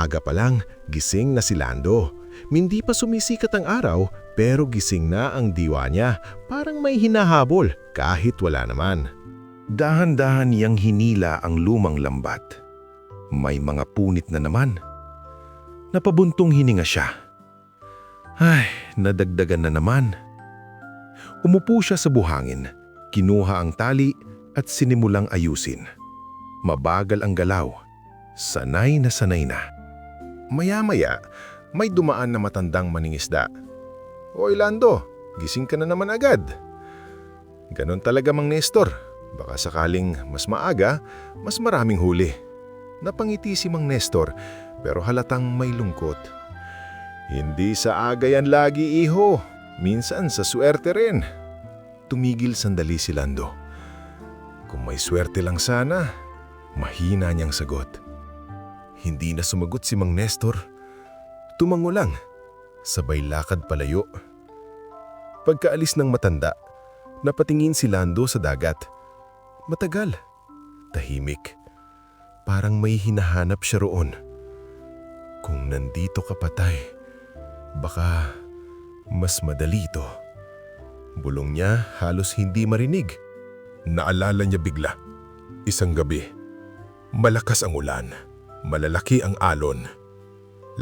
Umaga pa lang, gising na si Lando. Hindi pa sumisikat ang araw, pero gising na ang diwa niya. Parang may hinahabol kahit wala naman. Dahan-dahan niyang hinila ang lumang lambat. May mga punit na naman. Napabuntong hininga siya. Ay, nadagdagan na naman. Umupo siya sa buhangin, kinuha ang tali at sinimulang ayusin. Mabagal ang galaw. Sanay na sanay na. Maya-maya, may dumaan na matandang maningisda. "Oy Lando, gising ka na naman agad." Ganon talaga Mang Nestor. Baka sakaling mas maaga, mas maraming huli. Napangiti si Mang Nestor pero halatang may lungkot. "Hindi sa aga yan lagi, iho. Minsan sa swerte rin." Tumigil sandali si Lando. Kung may swerte lang sana, mahina niyang sagot. Hindi na sumagot si Mang Nestor. Tumango lang, sabay lakad palayo. Pagkaalis ng matanda, napatingin si Lando sa dagat. Matagal, tahimik. Parang may hinahanap siya roon. Kung nandito ka patay, baka mas madali ito. Bulong niya halos hindi marinig. Naalala niya bigla. Isang gabi, malakas ang ulan, malalaki ang alon.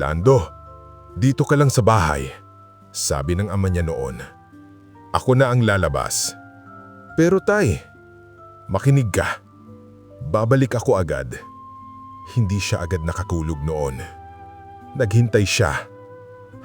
"Lando, dito ka lang sa bahay," sabi ng ama niya noon. "Ako na ang lalabas." "Pero tay, makinig ka. Babalik ako agad." Hindi siya agad nakakulog noon. Naghintay siya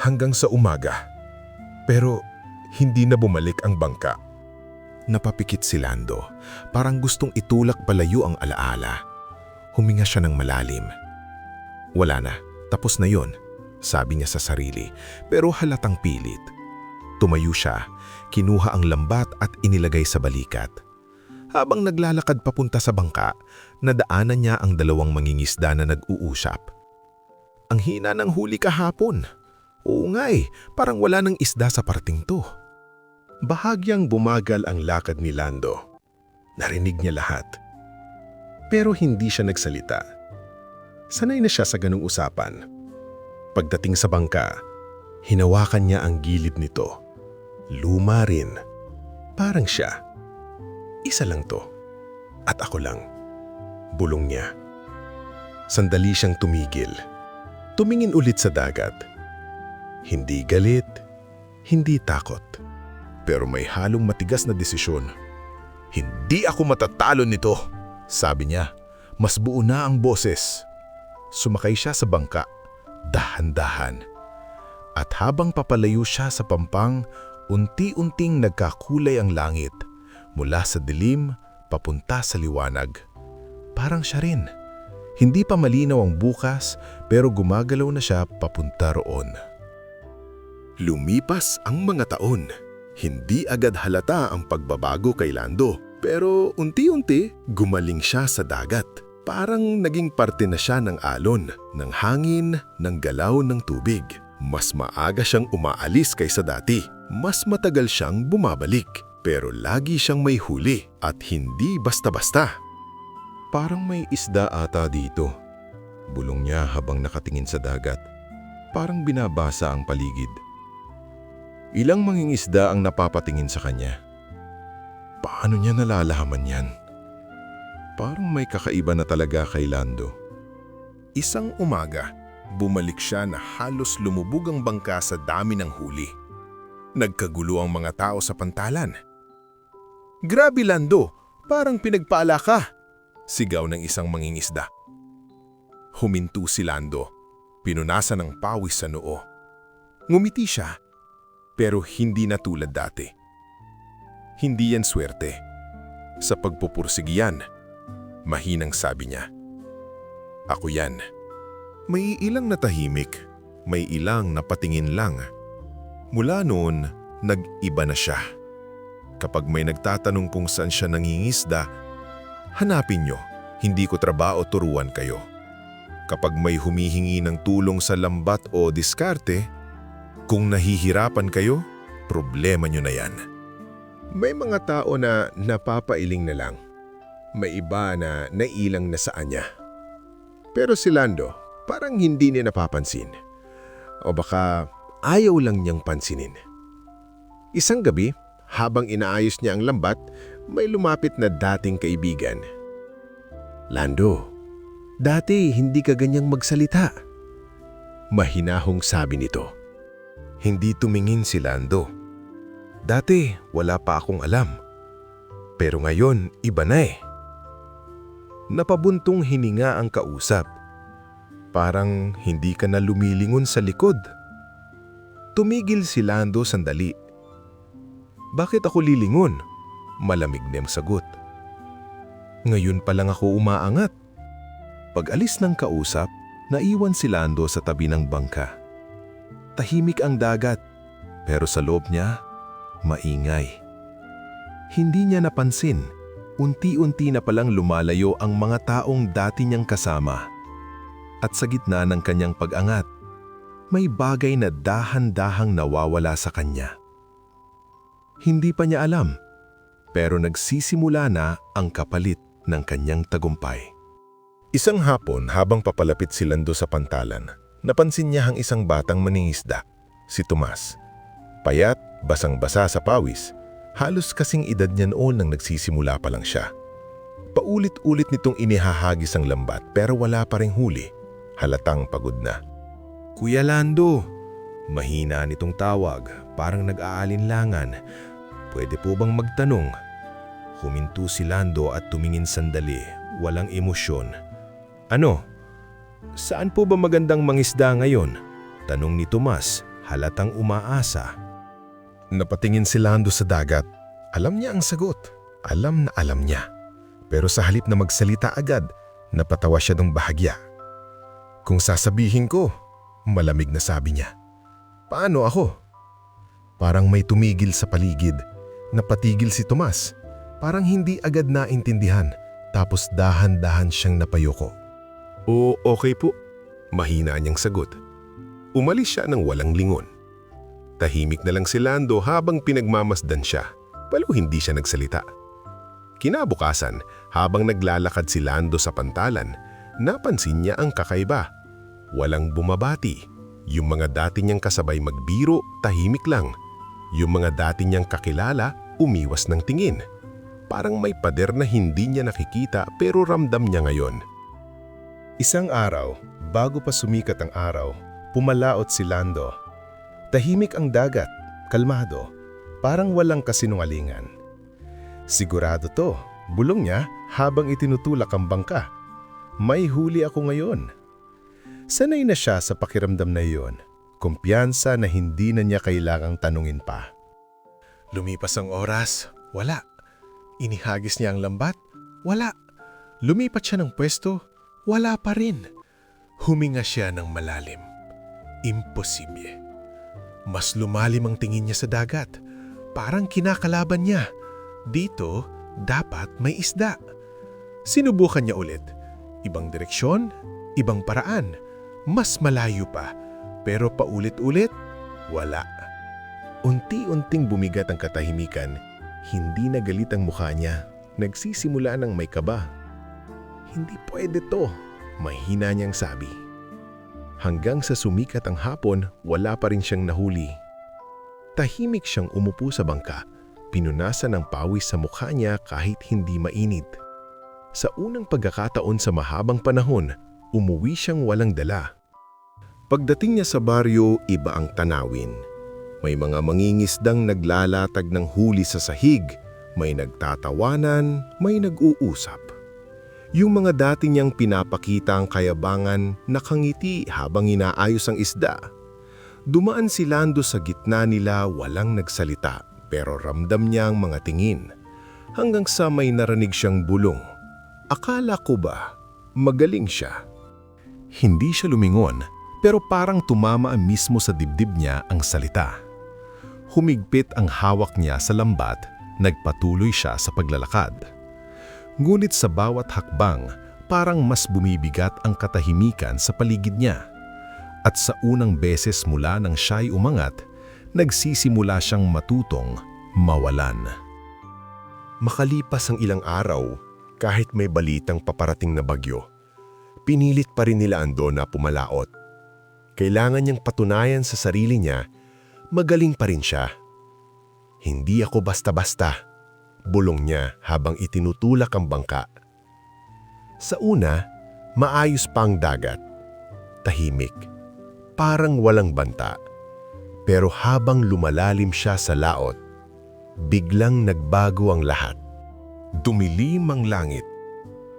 hanggang sa umaga. Pero hindi na bumalik ang bangka. Napapikit si Lando, parang gustong itulak palayo ang alaala. Huminga siya ng malalim. Wala na, tapos na yon, sabi niya sa sarili, pero halatang pilit. Tumayo siya, kinuha ang lambat at inilagay sa balikat. Habang naglalakad papunta sa bangka, nadaanan niya ang dalawang mangingisda na nag-uusap. "Ang hina ng huli kahapon." "Oo nga parang wala ng isda sa parting to." Bahagyang bumagal ang lakad ni Lando. Narinig niya lahat. Pero hindi siya nagsalita. Sanay na siya sa ganung usapan. Pagdating sa bangka, hinawakan niya ang gilid nito. Luma rin. Parang siya. "Isa lang to. At ako lang." Bulong niya. Sandali siyang tumigil. Tumingin ulit sa dagat. Hindi galit, hindi takot. Pero may halong matigas na desisyon. "Hindi ako matatalo nito," sabi niya. Mas buo na ang boses. Sumakay siya sa bangka, dahan-dahan. At habang papalayo siya sa pampang, unti-unting nagkakulay ang langit. Mula sa dilim, papunta sa liwanag. Parang siya rin. Hindi pa malinaw ang bukas, pero gumagalaw na siya papunta roon. Lumipas ang mga taon. Hindi agad halata ang pagbabago kay Lando, pero unti-unti gumaling siya sa dagat. Parang naging parte na siya ng alon, ng hangin, ng galaw ng tubig. Mas maaga siyang umaalis kaysa dati. Mas matagal siyang bumabalik, pero lagi siyang may huli at hindi basta-basta. "Parang may isda ata dito," bulong niya habang nakatingin sa dagat. Parang binabasa ang paligid. Ilang mangingisda ang napapatingin sa kanya. Paano niya nalalaman yan? Parang may kakaiba na talaga kay Lando. Isang umaga, bumalik siya na halos lumubog ang bangka sa dami ng huli. Nagkagulo ang mga tao sa pantalan. "Grabe Lando, parang pinagpaala ka!" sigaw ng isang mangingisda. Huminto si Lando, pinunasan ng pawis sa noo. Ngumiti siya. Pero hindi na tulad dati. Hindi yan swerte. Sa pagpupursigi yan, mahinang sabi niya. "Ako yan." May ilang natahimik, may ilang napatingin lang. Mula noon, nag-iba na siya. Kapag may nagtatanong kung saan siya nangingisda, hanapin niyo, hindi ko trabaho turuan kayo. Kapag may humihingi ng tulong sa lambat o diskarte, kung nahihirapan kayo, problema nyo na yan. May mga tao na napapailing na lang. May iba na nailang na sa kanya. Pero si Lando, Parang hindi niya napapansin. O baka ayaw lang niyang pansinin. Isang gabi, habang inaayos niya ang lambat, may lumapit na dating kaibigan. "Lando, dati hindi ka ganyang magsalita." Mahinahong sabi nito. Hindi tumingin si Lando. "Dati wala pa akong alam. Pero ngayon iba na eh." Napabuntong hininga ang kausap. "Parang hindi ka na lumilingon sa likod." Tumigil si Lando sandali. "Bakit ako lilingon?" Malamig na ang sagot. "Ngayon pa lang ako umaangat." Pag-alis ng kausap, naiwan si Lando sa tabi ng bangka. Tahimik ang dagat, pero sa loob niya, maingay. Hindi niya napansin, unti-unti na palang lumalayo ang mga taong dati niyang kasama. At sa gitna ng kanyang pag-angat, may bagay na dahan-dahang nawawala sa kanya. Hindi pa niya alam, pero nagsisimula na ang kapalit ng kanyang tagumpay. Isang hapon habang papalapit si Lando sa pantalan, napansin niya ang isang batang mangingisda, si Tomas. Payat, basang-basa sa pawis, halos kasing edad niya noon nang nagsisimula pa lang siya. Paulit-ulit nitong inihahagis ang lambat pero wala pa ring huli, halatang pagod na. "Kuya Lando," mahina nitong tawag, parang nag-aalinlangan. "Pwede po bang magtanong?" Huminto si Lando at tumingin sandali, walang emosyon. "Ano? Saan po ba magandang mangisda ngayon?" Tanong ni Tomas, halatang umaasa. Napatingin si Lando sa dagat. Alam niya ang sagot. Alam na alam niya. Pero sa halip na magsalita agad, napatawa siya ng bahagya. "Kung sasabihin ko," malamig na sabi niya. "Paano ako?" Parang may tumigil sa paligid. Napatigil si Tomas. Parang hindi agad naintindihan. Tapos dahan-dahan siyang napayuko. "O, okay po," mahina niyang sagot. Umalis siya ng walang lingon. Tahimik na lang si Lando habang pinagmamasdan siya, pero hindi siya nagsalita. Kinabukasan, habang naglalakad si Lando sa pantalan, napansin niya ang kakaiba. Walang bumabati. Yung mga dati niyang kasabay magbiro, tahimik lang. Yung mga dati niyang kakilala, umiwas ng tingin. Parang may pader na hindi niya nakikita pero ramdam niya ngayon. Isang araw, bago pa sumikat ang araw, pumalaot si Lando. Tahimik ang dagat, kalmado, parang walang kasinungalingan. "Sigurado to," bulong niya habang itinutulak ang bangka. "May huli ako ngayon." Sanay na siya sa pakiramdam na iyon, kumpiyansa na hindi na niya kailangang tanungin pa. Lumipas ang oras, wala. Inihagis niya ang lambat, wala. Lumipat siya ng pwesto, wala pa rin. Huminga siya ng malalim. Imposible. Mas lumalim ang tingin niya sa dagat. Parang kinakalaban niya. Dito, dapat may isda. Sinubukan niya ulit. Ibang direksyon, ibang paraan. Mas malayo pa. Pero paulit-ulit, wala. Unti-unting bumigat ang katahimikan. Hindi na galit ang mukha niya. Nagsisimula ng may kaba. "Hindi pwede to," mahina niyang sabi. Hanggang sa sumikat ang hapon, wala pa rin siyang nahuli. Tahimik siyang umupo sa bangka. Pinunasan ng pawis sa mukha niya kahit hindi mainit. Sa unang pagkakataon sa mahabang panahon, umuwi siyang walang dala. Pagdating niya sa baryo, iba ang tanawin. May mga mangingisdang naglalatag ng huli sa sahig, may nagtatawanan, may nag-uusap. Yung mga dati niyang pinapakita ang kayabangan, nakangiti habang inaayos ang isda. Dumaan si Lando sa gitna nila, walang nagsalita, pero ramdam niya ang mga tingin. Hanggang sa may narinig siyang bulong. Akala ko ba, magaling siya? Hindi siya lumingon, pero parang tumama mismo sa dibdib niya ang salita. Humigpit ang hawak niya sa lambat, nagpatuloy siya sa paglalakad. Ngunit sa bawat hakbang, parang mas bumibigat ang katahimikan sa paligid niya. At sa unang beses mula nang siya'y umangat, nagsisimula siyang matutong mawalan. Makalipas ang ilang araw, kahit may balitang paparating na bagyo, Pinilit pa rin nila Ando na pumalaot. Kailangan niyang patunayan sa sarili niya, magaling pa rin siya. Hindi ako basta-basta, bulong niya habang itinutulak ang bangka. Sa una, maayos pa ang dagat. Tahimik, parang walang banta. Pero habang lumalalim siya sa laot, biglang nagbago ang lahat. Dumilim ang langit,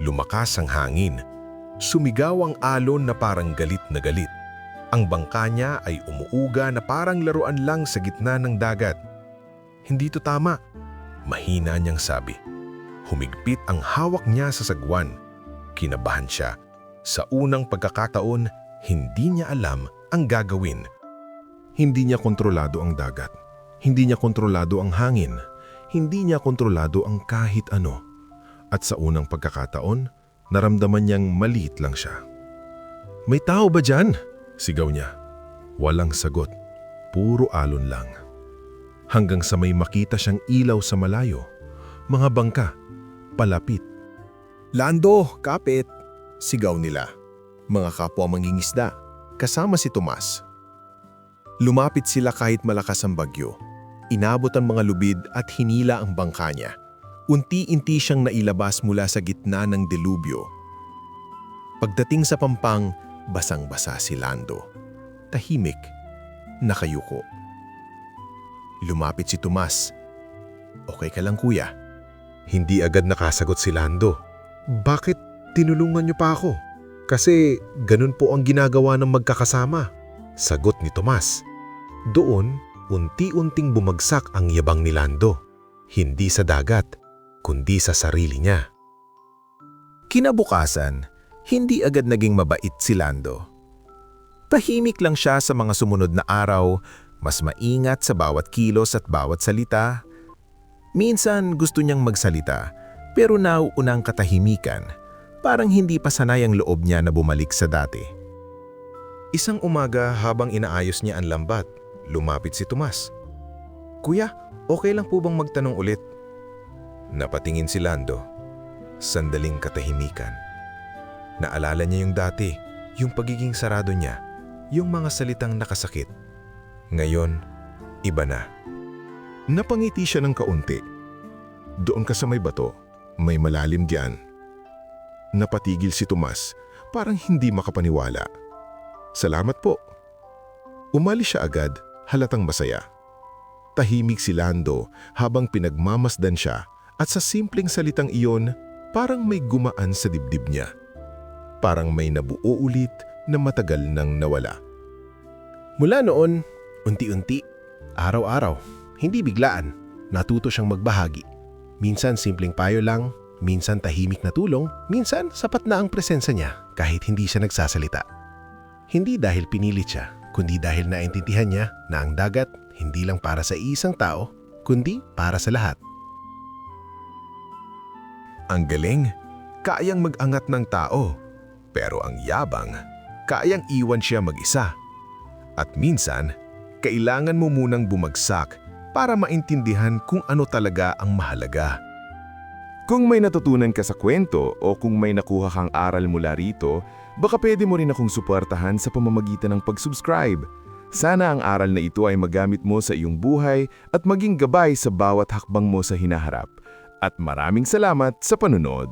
lumakas ang hangin, sumigaw ang alon na parang galit na galit. Ang bangka niya ay umuuga na parang laruan lang sa gitna ng dagat. Hindi to tama, mahina niyang sabi. Humigpit ang hawak niya sa sagwan. Kinabahan siya. Sa unang pagkakataon, hindi niya alam ang gagawin. Hindi niya kontrolado ang dagat. Hindi niya kontrolado ang hangin. Hindi niya kontrolado ang kahit ano. At sa unang pagkakataon, naramdaman niyang maliit lang siya. "May tao ba dyan?" sigaw niya. Walang sagot. Puro alon lang. Hanggang sa may makita siyang ilaw sa malayo. Mga bangka, palapit. "Lando, kapit!" sigaw nila. Mga kapwa mangingisda, kasama si Tomas. Lumapit sila kahit malakas ang bagyo. Inabot ang mga lubid at hinila ang bangka niya. Unti-unti siyang nailabas mula sa gitna ng delubyo. Pagdating sa pampang, basang-basa si Lando. Tahimik, nakayuko. Lumapit si Tomas. "Okay ka lang, kuya?" Hindi agad nakasagot si Lando. "Bakit tinulungan niyo pa ako? Kasi ganun po ang ginagawa ng magkakasama," sagot ni Tomas. Doon, unti-unting bumagsak ang yabang ni Lando. Hindi sa dagat, kundi sa sarili niya. Kinabukasan, hindi agad naging mabait si Lando. Tahimik lang siya sa mga sumunod na araw, mas maingat sa bawat kilos at bawat salita. Minsan gusto niyang magsalita, pero nauunang katahimikan, parang hindi pa sanay ang loob niya na bumalik sa dati. Isang umaga habang inaayos niya ang lambat, lumapit si Tomas. "Kuya, okay lang po bang magtanong ulit?" Napatingin si Lando. Sandaling katahimikan. Naalala niya yung dati, yung pagiging sarado niya, yung mga salitang nakasakit. Ngayon, iba na. Napangiti siya ng kaunti. "Doon ka sa may bato, may malalim diyan." Napatigil si Tomas, parang hindi makapaniwala. "Salamat po." Umalis siya agad, halatang masaya. Tahimik si Lando habang pinagmamasdan siya at sa simpleng salitang iyon, parang may gumaan sa dibdib niya. Parang may nabuo ulit na matagal nang nawala. Mula noon, unti-unti, araw-araw, hindi biglaan, natuto siyang magbahagi. Minsan simpleng payo lang, minsan tahimik na tulong, minsan sapat na ang presensya niya kahit hindi siya nagsasalita. Hindi dahil pinilit siya, kundi dahil naintindihan niya na ang dagat hindi lang para sa isang tao, kundi para sa lahat. Ang galing, kayang mag-angat ng tao, pero ang yabang, kayang iwan siya mag-isa. At minsan, kailangan mo munang bumagsak para maintindihan kung ano talaga ang mahalaga. Kung may natutunan ka sa kwento o kung may nakuha kang aral mula rito, baka pwede mo rin akong suportahan sa pamamagitan ng pag-subscribe. Sana ang aral na ito ay magamit mo sa iyong buhay at maging gabay sa bawat hakbang mo sa hinaharap. At maraming salamat sa panunod.